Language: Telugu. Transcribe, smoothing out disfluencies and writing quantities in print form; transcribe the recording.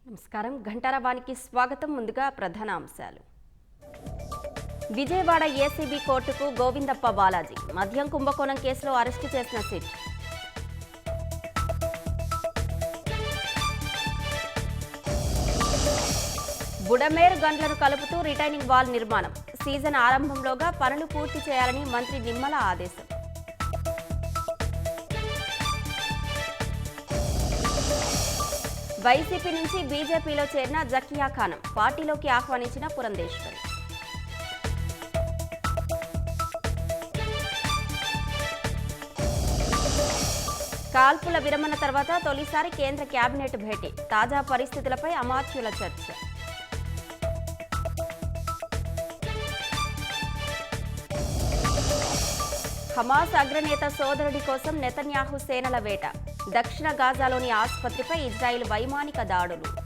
నమస్కారం. ఘంటారావానికి స్వాగతం. ముందుగా ప్రధాన అంశాలు. విజయవాడ ఏసీబీ కోర్టుకు గోవిందప్ప బాలాజీ. మద్యం కుంభకోణం కేసులో అరెస్టు చేసిన సిట్. బుడమేరు గండ్లను కలుపుతూ రిటైనింగ్ వాల్ నిర్మాణం. సీజన్ ఆరంభంలోగా పనులు పూర్తి చేయాలని మంత్రి నిమ్మల ఆదేశం. వైసీపీ నుంచి బీజేపీలో చేరిన జకియా ఖానం. పార్టీలోకి ఆహ్వానించిన పురంధేశ్వరి. కాల్పుల విరమణ తర్వాత తొలిసారి కేంద్ర కేబినెట్ భేటీ. తాజా పరిస్థితులపై అమాత్యుల చర్చ. హమాస్ అగ్రనేత సోదరుడి కోసం నెతన్యాహు సేనల వేట. దక్షిణ గాజాలోని ఆసుపత్రిపై ఇజ్రాయిల్ వైమానిక దాడులు.